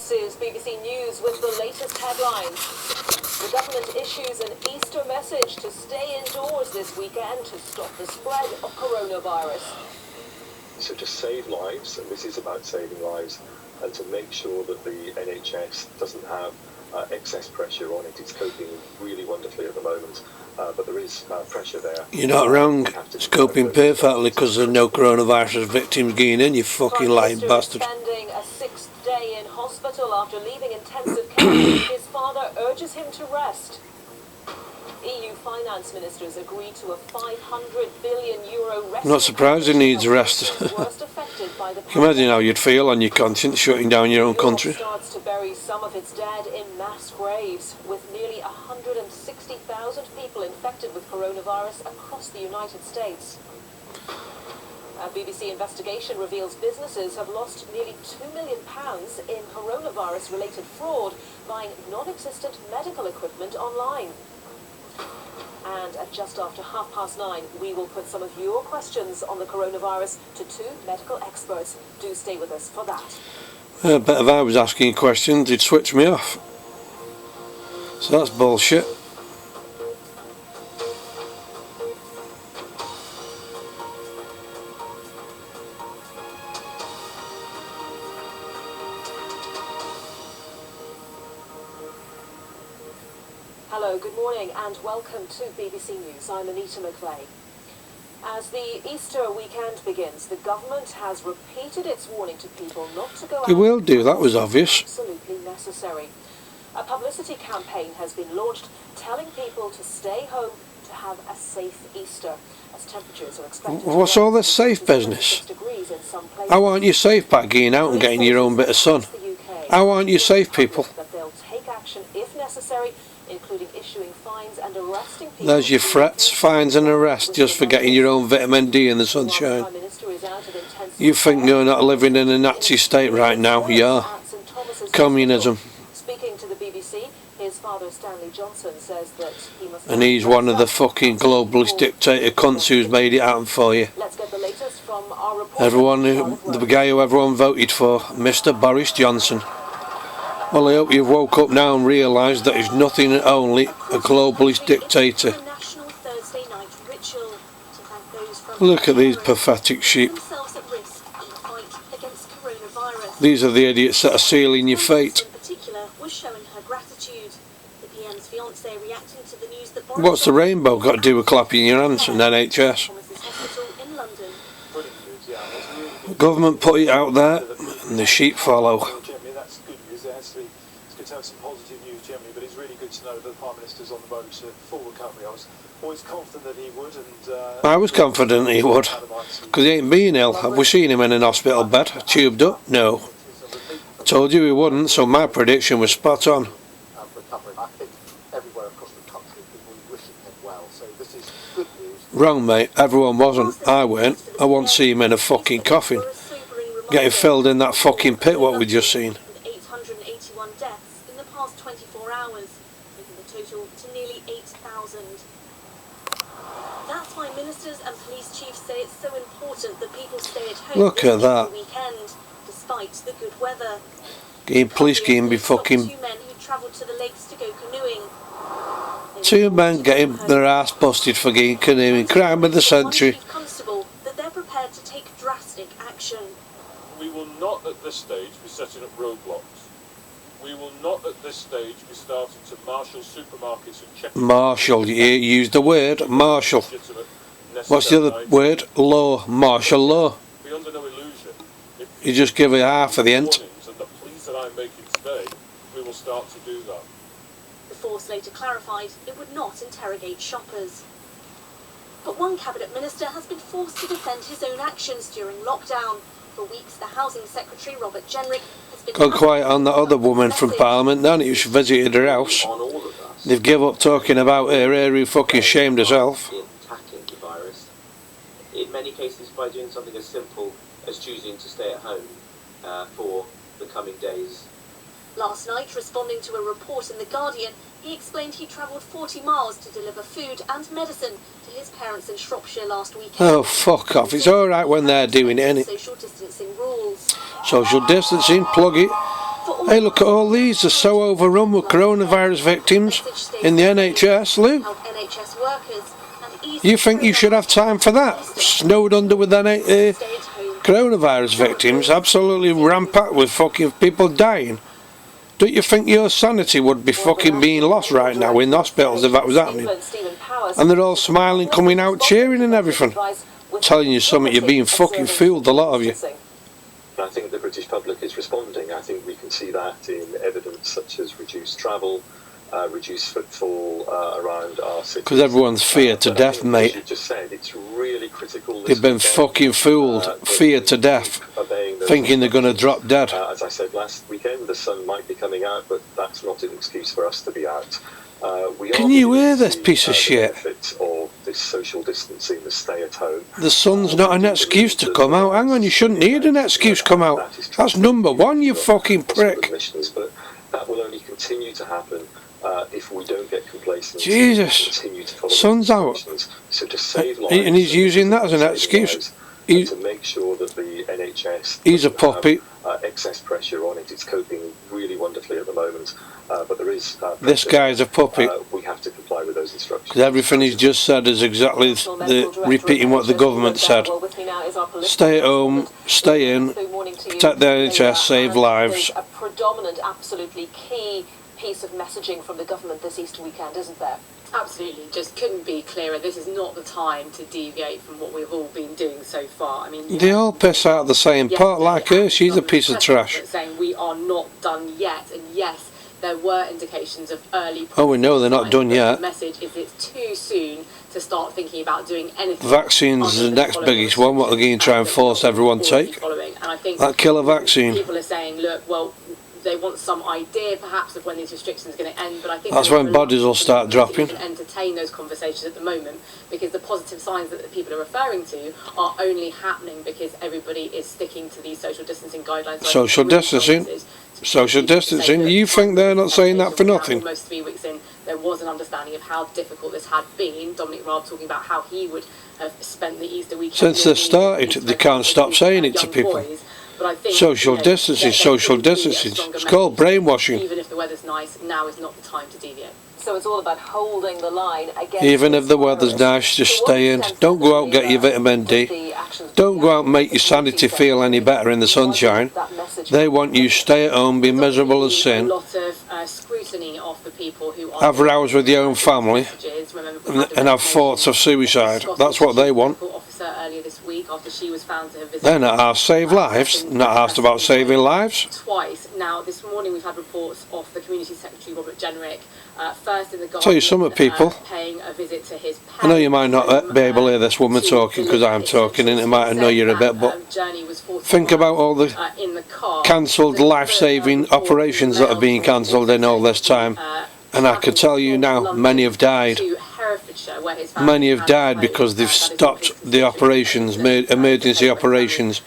This is BBC News with the latest headlines. The government issues an Easter message to stay indoors this weekend to stop the spread of coronavirus. So to save lives, and this is about saving lives, and to make sure that the NHS doesn't have excess pressure on it. It's coping really wonderfully at the moment, but there is pressure there. You're not wrong. It's coping perfectly because there's no coronavirus victims getting in, you fucking lying bastard. Spending a 6th day in hospital after leaving intensive care. His father urges him to rest. EU finance ministers agreed to a €500 billion rescue. Not surprised he needs rest. Can you imagine how you'd feel on your conscience shutting down your own country? Starts to bury some of its dead in mass graves, with nearly 160,000 people infected with coronavirus across the United States. A BBC investigation reveals businesses have lost nearly £2 million in coronavirus-related fraud buying non-existent medical equipment online. And at just after 9:30, we will put some of your questions on the coronavirus to two medical experts. Do stay with us for that. I bet if I was asking questions, they'd switch me off. So that's bullshit. Hello, good morning and welcome to BBC News. I'm Anita McVeigh. As the Easter weekend begins, the government has repeated its warning to people not to go out. They will do, that was obvious. Absolutely necessary. A publicity campaign has been launched telling people to stay home to have a safe Easter, as temperatures are expected. What's all this safe business? How aren't you safe by getting out and getting your own bit of sun? How aren't you safe, people? That they'll take action if necessary, including issuing fines and arresting people. There's your threats, fines and arrests just for getting your own vitamin D in the sunshine. You think you're not living in a Nazi state right now? Yeah. Communism. Speaking to the BBC, his father Stanley Johnson says that he must. And he's one of the fucking globalist dictator cunts who's made it happen for you. Let's get the latest from our reporter. The guy who everyone voted for, Mr. Boris Johnson. Well, I hope you've woke up now and realised that he's nothing only a globalist dictator. Look at these pathetic sheep. These are the idiots that are sealing your fate. What's the rainbow got to do with clapping your hands and NHS? The government put it out there and the sheep follow. Some positive news generally, but it's really good to know that the Prime Minister's on the road to full recovery. I was always confident that he would, and I was confident he would, because he ain't been ill. Have we seen him in an hospital bed, tubed up? No. I told you he wouldn't, so my prediction was spot on. I think everywhere across the country people wishing him well, so this is good news. Wrong, mate. Everyone wasn't. I weren't. I want to see him in a fucking coffin, getting filled in that fucking pit what we just seen. 881 deaths in the past 24 hours, making the total to nearly 8,000. That's why ministers and police chiefs say it's so important that people stay at home. Look at that. Weekend, despite the good weather. Police can be fucking. 2 men who travelled to the lakes to go canoeing. 2 men getting their ass busted for getting canoeing. Crime of the century. Constable that they're prepared to take drastic action. We will not at this stage be setting up roadblocks. We will not at this stage be starting to marshal supermarkets and check. Marshal, you used the word marshal. What's the other word? Law. Martial law. Be under no illusion. You just give it half of the hint. And the pleas that I'm making today, we will start to do that. The force later clarified it would not interrogate shoppers. But one cabinet minister has been forced to defend his own actions during lockdown. For weeks, the Housing Secretary, Robert Jenrick, has been... Gone quiet on the other woman from Parliament, then who visited her house. They've give up talking about her who fucking shamed herself. In tackling the virus, in many cases by doing something as simple as choosing to stay at home for the coming days. Last night, responding to a report in The Guardian, he explained he travelled 40 miles to deliver food and medicine to his parents in Shropshire last weekend. Oh, fuck off. It's alright when they're doing it, innit? Social distancing rules. Social distancing, plug it. Hey, look at all these. They're so overrun with coronavirus victims in the NHS, Lou. You think you should have time for that? Snowed under with coronavirus victims, absolutely rampant with fucking people dying. Don't you think your sanity would be fucking being lost right now in hospitals if that was happening? And they're all smiling, coming out, cheering and everything. Telling you something, you're being fucking fooled, a lot of you. I think the British public is responding. I think we can see that in evidence such as reduced travel, reduced footfall around our cities. Because everyone's feared to death, mate. As you just said, it's really critical. They've been fucking fooled, feared to death, thinking they're going to drop dead. As I said last weekend, the sun might be coming out, but that's not an excuse for us to be out. Can you hear this piece of shit? Of this social distancing, the stay at home. The sun's not an excuse to come out. Hang on, you shouldn't need an excuse to come out. That's number one, you fucking prick. But that will only continue to happen if we don't get complacent. Jesus, sun's out. So to save lives, and he's using that as an excuse. To make sure that the NHS he's a puppy. Excess pressure on it. It's coping really wonderfully at the moment, but there is this guy's a puppy. We have to comply with those instructions. Because everything he's just said is exactly repeating what the government said. Stay at home, stay in, protect the NHS, save lives. A predominant, absolutely key piece of messaging from the government this Easter weekend, isn't there? Absolutely, just couldn't be clearer. This is not the time to deviate from what we've all been doing so far. I mean, they all piss out the same pot like her. She's a piece of trash. Saying we are not done yet, and yes, there were indications of early. Oh, we know they're not done yet. The message is it's too soon to start thinking about doing anything. Vaccines is the next biggest one. What they're going to try and force everyone to take. That killer vaccine. People are saying, look, well, they want some idea perhaps of when these restrictions are going to end, but I think that's when bodies will start dropping. Entertain those conversations at the moment, because the positive signs that the people are referring to are only happening because everybody is sticking to these social distancing guidelines. Social distancing. Social distancing. You think they're not saying that for nothing? Almost 3 weeks in, there was an understanding of how difficult this had been. Dominic Raab talking about how he would have spent the Easter weekend. Since they started, they can't stop saying it to people. But I think, social distancing, social distancing. It's called brainwashing. Even if the weather's nice, now is not the time to deviate. So it's all about holding the line against. Even if the weather's nice, just stay in. Don't go out and get your vitamin D. Don't go out and make your sanity feel any better in the sunshine. They want you to stay at home, be miserable as sin. A lot of scrutiny of the people who are have rows with your own family and have thoughts of suicide. That's what they want. Earlier this week, after she was found to have visited, they're not asked to save lives, not asked about saving lives. Twice. Now, this morning we've had reports of the Community Secretary, Robert Jenrick, first in the Guardian, tell you some people, paying a visit to his parents. I know you might not be able to hear this woman talking because I'm talking and it might annoy you a bit, but think about all the cancelled life-saving operations that have been cancelled in all this time. And I can tell you now, many have died. Many have died because they've stopped the operations, emergency operations.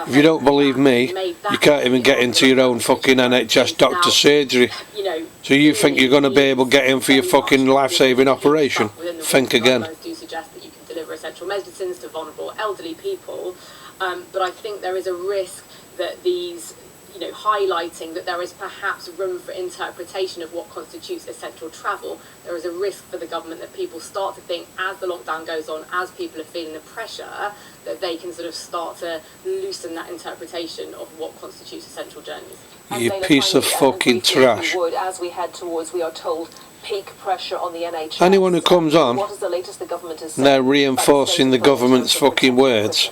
If you don't believe me, you can't even get into your own fucking NHS doctor surgery. So you think you're going to be able to get in for your fucking life-saving operation? Think again. Do suggest that you can deliver essential medicines to vulnerable elderly people, but I think there is a risk that these, highlighting that there is perhaps room for interpretation of what constitutes essential travel. There is a risk for the government that people start to think, as the lockdown goes on, as people are feeling the pressure, that they can sort of start to loosen that interpretation of what constitutes essential journeys. You piece of fucking trash. As we head towards, we are told, peak pressure on the NHS. Anyone who comes on, what is the latest the government is saying? They're reinforcing the government's fucking words.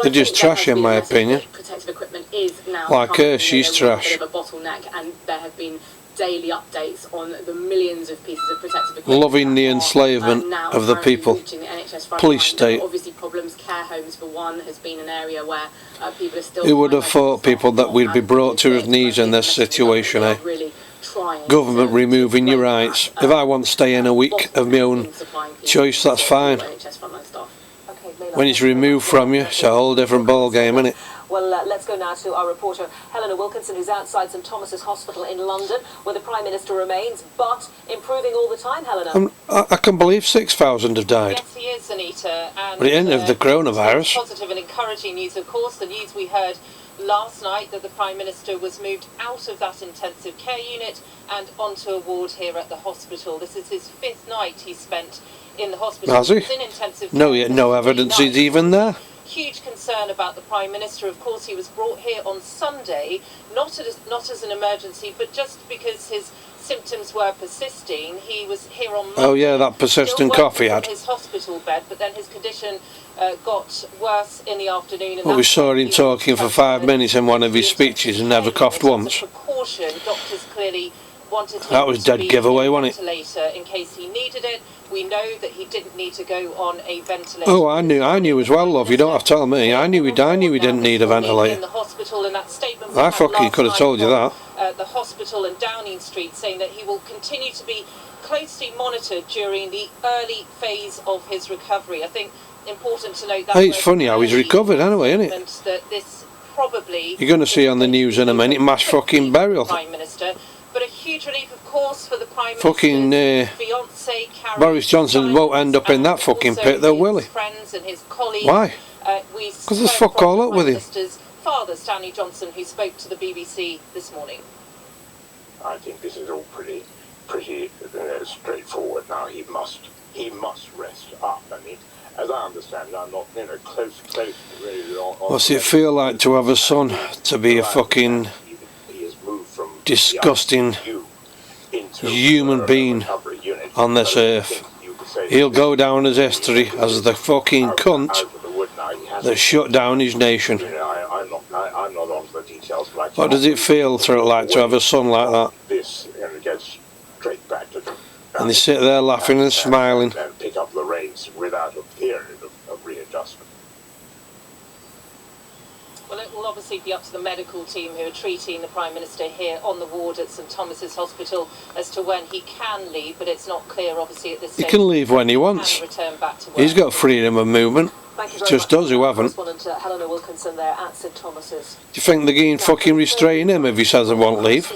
They're just trash, in my opinion. Protective equipment is now like her, she's trash. A bottleneck, and there have been daily updates on the millions of pieces of protective equipment. Loving the enslavement of the people. Police state. Obviously, problems. Care homes, for one, has been an area where people are still. Who would have thought, people, that we'd be brought to his knees in this situation, eh? Government removing your rights. If I want to stay in a week of my own choice, that's fine. When it's removed from you, it's a whole different ball game, isn't it? Well, let's go now to our reporter, Helena Wilkinson, who's outside St Thomas's Hospital in London, where the Prime Minister remains, but improving all the time, Helena. I can believe 6,000 have died. Yes, he is, Anita. And, but it isn't of the coronavirus. Positive and encouraging news, of course. The news we heard last night that the Prime Minister was moved out of that intensive care unit and onto a ward here at the hospital. This is his 5th night he spent in the hospital. Has he? He's in intensive No, care yet no evidence he's even there. Huge concern about the Prime Minister. Of course, he was brought here on Sunday, not as an emergency, but just because his symptoms were persisting. He was here on Monday. Oh yeah, that persistent cough he had. His hospital bed, but then his condition got worse in the afternoon. And well, we saw him talking for 5 minutes in one of his speeches and never coughed once. Precaution, doctors clearly wanted him that was dead giveaway, wasn't it? In case he needed it. We know that he didn't need to go on a ventilator. Oh, I knew as well, love. You don't have to tell me. I knew he didn't need a ventilator. In the hospital, in that statement I fucking could have told you that. The hospital in Downing Street, saying that he will continue to be closely monitored during the early phase of his recovery. I think important to note that. Hey, it's funny how he's recovered anyway, isn't it? That this probably you're going to see on the news in a minute, mass fucking burial. Prime Minister. But a huge relief, of course, for the Prime fucking fiancée, Boris Johnson won't end up in that fucking pit, though, will he? Friends and his colleagues. Why? Because there's fuck all up with him. Father, Stanley Johnson, who spoke to the BBC this morning. I think this is all pretty straightforward now. He must rest up. I mean, as I understand it, I'm not close really on. What's it feel like to have a son to be a fucking disgusting human being on this earth? He'll go down as history as the fucking cunt that shut down his nation. I'm not on the details. What does it feel to have a son like that? This gets straight back to and they sit there laughing and smiling. And pick up the reins without a period of readjustment. Well, it will obviously be up to the medical team who are treating the Prime Minister here on the ward at St Thomas's Hospital as to when he can leave, but it's not clear, obviously, at this stage. He can leave when he wants. He's got freedom of movement. Just does who haven't. Helena Wilkinson there at St Thomas's. Do you think they're going to fucking restrain him if he says he won't leave?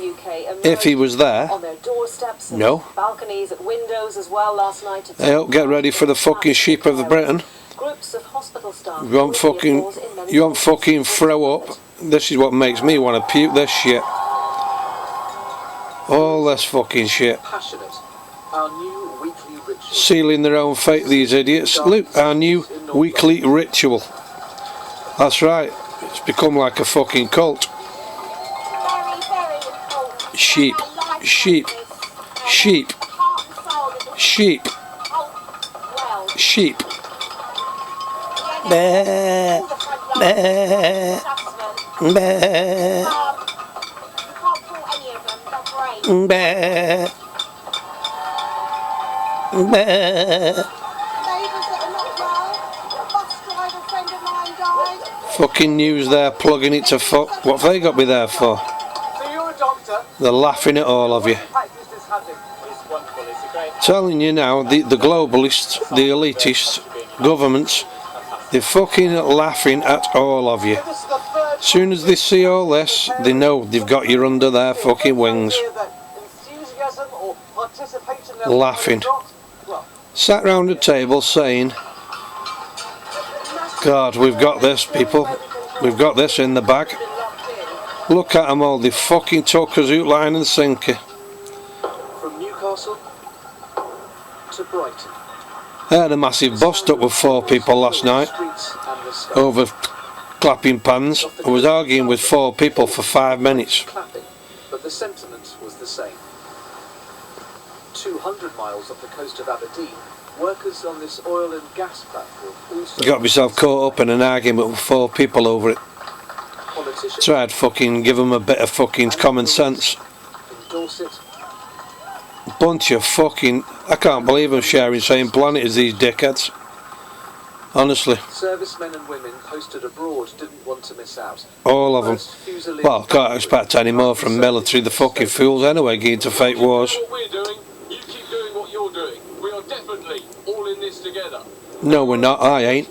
If he was there? On their doorsteps and no. Balconies at windows as well last night. Hey, get ready for the fucking sheep of Britain. Groups of hospital staff. You won't fucking throw up. This is what makes me want to puke this shit. All this fucking shit. Sealing their own fate, these idiots. Look, our new weekly ritual. That's right. It's become like a fucking cult. Sheep. Sheep. Sheep. Sheep. Sheep. Bah, bah, bah, bah, bah. Fucking news there, plugging it to fuck. What have they got me there for? They're laughing at all of you. Telling you now, the globalists, the elitists, governments, they're fucking laughing at all of you. As soon as they see all this, they know they've got you under their fucking wings. Laughing. Sat round a table saying, God, we've got this, people. We've got this in the bag. Look at them all, they fucking took us hook, line and sinker. From Newcastle to Brighton. I had a massive bust up with 4 people last night over clapping pans. I was arguing with 4 people for 5 minutes. But the sentiment was the same. 200 miles off the coast of Aberdeen, workers on this oil and gas platform also Got myself caught up in an argument with 4 people over it. Tried fucking give them a bit of fucking common sense. Bunch of fucking... I can't believe I'm sharing same planet as these dickheads. Honestly. Servicemen and women posted abroad didn't want to miss out. All of them. Well, can't expect any more from military, the fucking fools anyway, getting to fake wars. What we're doing, you keep doing what you're doing. We are definitely all in this together. No, we're not. I ain't.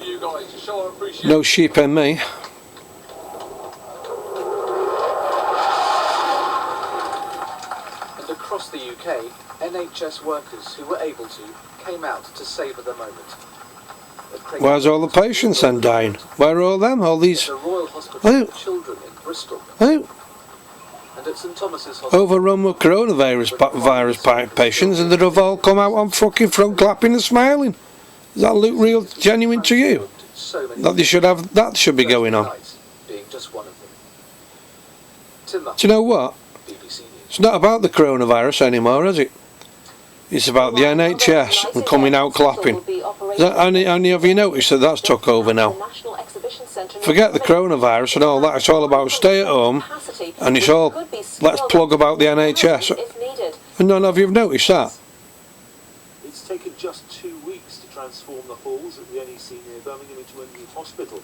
No sheep in me. And across the UK, NHS workers who were able to came out to savour the moment. Where's all the patients then dying? Where are all them? All these... The Royal Hospital for Children in Bristol. Oh. And at St Thomas's Hospital. Overrun with coronavirus patients, and they'd have all come out on fucking front clapping and smiling. Does that look real genuine to you? That should be going on. Being just one of them. Do you know what? It's not about the coronavirus anymore, is it? It's about the NHS and coming out clapping. Any of you noticed that that's took over now? Forget the coronavirus and all that. It's all about stay at home, and it's all let's plug about the NHS. And none of you have noticed that. It's taken just 2 weeks to transform the halls at the NEC near Birmingham into a new hospital.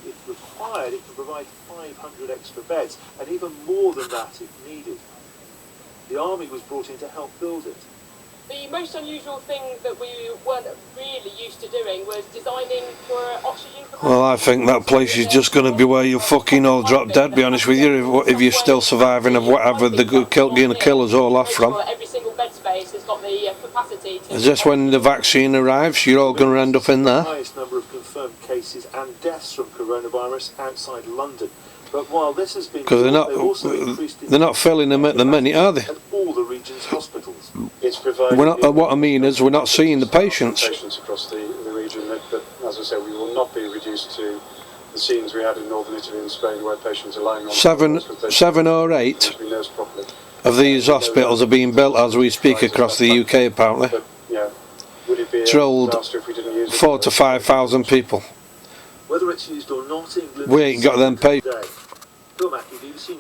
If required, it can provide 500 extra beds, and even more than that if needed. The army was brought in to help build it. The most unusual thing that we weren't really used to doing was designing for oxygen. Well, I think that place is just going to be where you fucking all drop dead, be honest with you, if you're still surviving of whatever they're going to kill us all off from. Every single bed space has got the capacity to... Is this when the vaccine arrives? You're all going to end up in there? The highest number of confirmed cases and deaths from coronavirus outside London. But while this has been... Because they're not filling them at the minute, are they? At all the region's hospitals. What I mean is we're not seeing the patients. Patients across the region, but as I said, we will not be reduced to the scenes we had in northern Italy and Spain, where patients are lying on seven or eight of these hospitals are being built as we speak across the UK, apparently. But, yeah, would it be it's rolled 4,000 to 5,000 people. Whether it's used or not, England we ain't got them patients.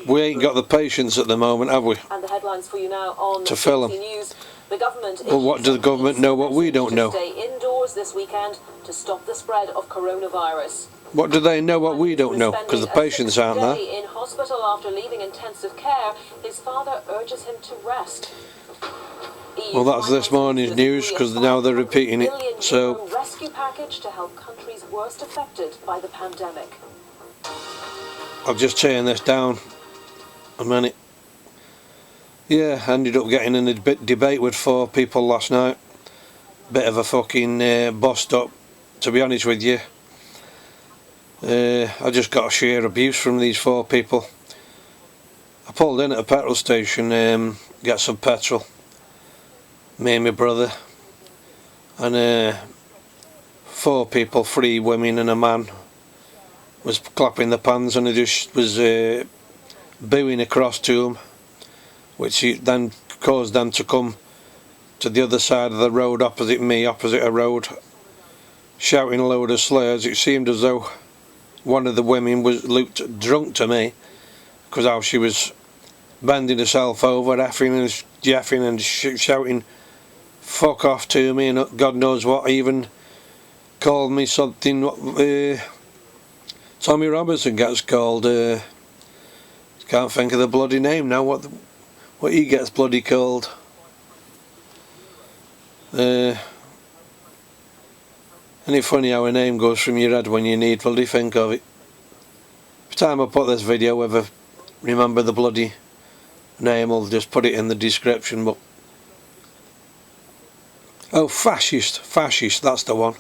We ain't got the patients at the moment, have we? And the headlines for you now on to fill them. News. The government well, what does the government know what we don't know? Stay indoors this weekend to stop the spread of coronavirus. What do they know what we don't know? Because the patients aren't there. In hospital after leaving intensive care, his father urges him to rest. Well, that's this morning's news because now they're repeating it. So, rescue package to help countries worst affected by the pandemic. I'll just turn this down a minute. Yeah, I ended up getting in a debate with 4 people last night. Bit of a fucking bust up, to be honest with you. I just got sheer abuse from these 4 people. I pulled in at a petrol station, get some petrol. Me and my brother. And 4 people, 3 women and a man, was clapping the pans, and I just was booing across to them, which then caused them to come to the other side of the road opposite me, opposite a road, shouting a load of slurs. It seemed as though one of the women looked drunk to me, because how she was bending herself over, effing and jeffing and shouting fuck off to me and God knows what, even called me something Tommy Robertson gets called, can't think of the bloody name now, what he gets bloody called. Isn't it funny how a name goes from your head when you need bloody think of it? Every time I put this video, if I remember the bloody name, I'll just put it in the description. But oh, fascist, that's the one.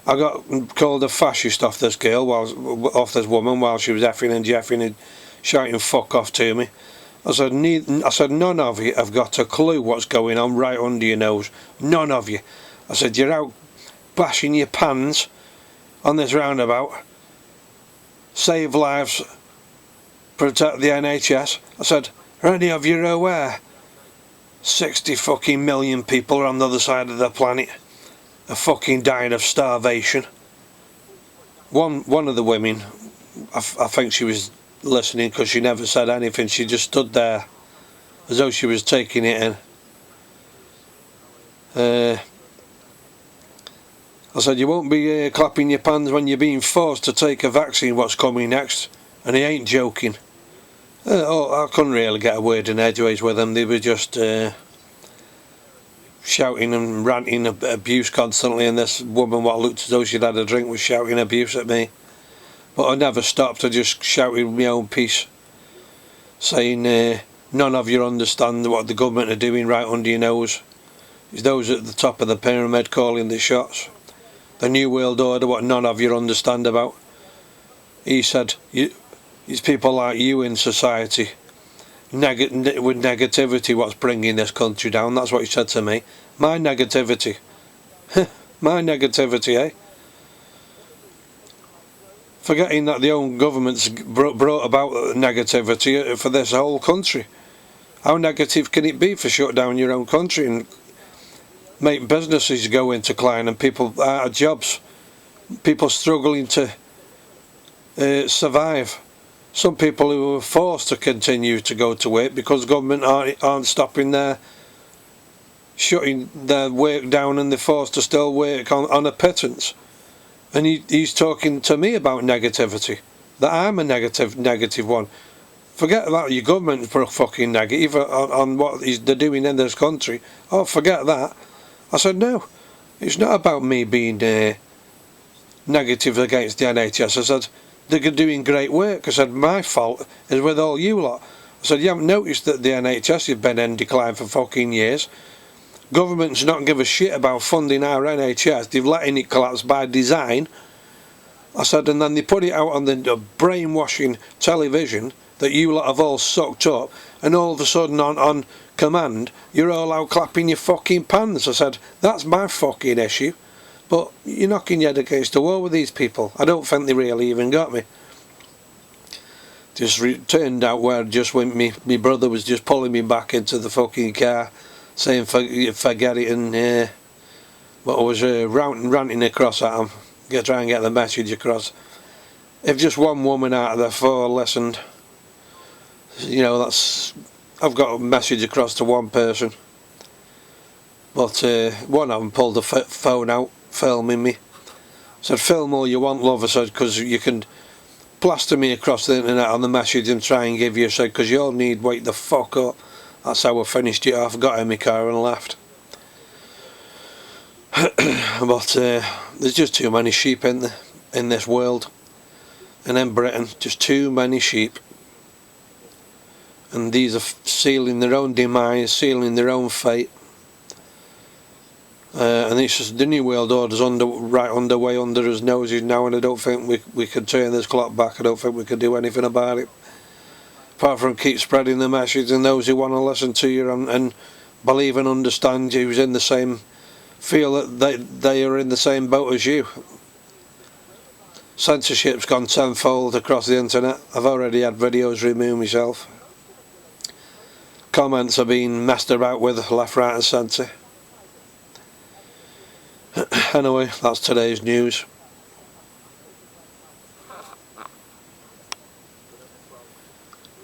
I got called a fascist off this girl, off this woman, while she was effing and jeffing and shouting fuck off to me. I said none of you have got a clue what's going on right under your nose. None of you. I said, you're out bashing your pans on this roundabout. Save lives, protect the NHS. I said, are any of you aware 60 fucking million people are on the other side of the planet are fucking dying of starvation? One of the women, I think she was listening because she never said anything. She just stood there as though she was taking it in. I said, you won't be clapping your pans when you're being forced to take a vaccine, what's coming next. And he ain't joking. I couldn't really get a word in edgeways with them. They were just shouting and ranting abuse constantly, and this woman, what looked as though she'd had a drink, was shouting abuse at me. But I never stopped. I just shouted my own piece, saying none of you understand what the government are doing right under your nose. It's those at the top of the pyramid calling the shots. the New World Order, what none of you understand about. He said, it's people like you in society with negativity what's bringing this country down. That's what he said to me. My negativity. My negativity, eh? Forgetting that the own government's brought about negativity for this whole country. How negative can it be for shut down your own country and make businesses go into decline and people out of jobs, people struggling to survive? Some people who are forced to continue to go to work because government aren't stopping shutting their work down, and they're forced to still work on a pittance. And he's talking to me about negativity, that I'm a negative one. Forget that your government's fucking negative on what they're doing in this country. Oh, forget that. I said, no, it's not about me being negative against the NHS. I said, they're doing great work. I said, my fault is with all you lot. I said, you haven't noticed that the NHS has been in decline for fucking years. Government's not give a shit about funding our NHS. They've letting it collapse by design. I said, and then they put it out on the brainwashing television that you lot have all sucked up, and all of a sudden on command you're all out clapping your fucking pants. I said, that's my fucking issue, but you're knocking your head against the wall with these people. I don't think they really even got me. Just turned out where just when my brother was just pulling me back into the fucking car, saying forget it, and but I was ranting across at him, try and get the message across. If just one woman out of the 4 listened, you know, I've got a message across to one person. But one of them pulled the phone out, filming me. Said, film all you want, love. I said, because you can plaster me across the internet on the message and try and give you. I said, because you all need wake the fuck up. That's how I finished it off. Got in my car and left. But there's just too many sheep in this world, and in Britain, just too many sheep. And these are sealing their own demise, sealing their own fate. And it's just the New World Order's right underway under his noses now, and I don't think we can turn this clock back. I don't think we can do anything about it, apart from keep spreading the message, and those who want to listen to you and believe and understand you, who's in the same, feel that they are in the same boat as you. Censorship's gone tenfold across the internet. I've already had videos removed myself. Comments are being messed about with left, right and centre. Anyway, that's today's news.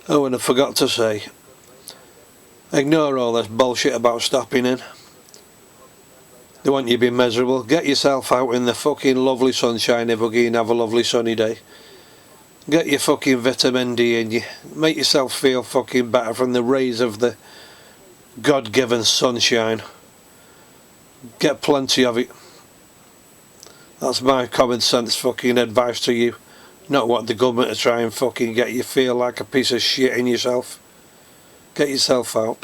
Oh, and I forgot to say, ignore all this bullshit about stopping in. They want you to be miserable. Get yourself out in the fucking lovely sunshine if we can have a lovely sunny day. Get your fucking vitamin D in you. Make yourself feel fucking better from the rays of the God-given sunshine. Get plenty of it. That's my common sense fucking advice to you. Not what the government are trying fucking get you feel like a piece of shit in yourself. Get yourself out.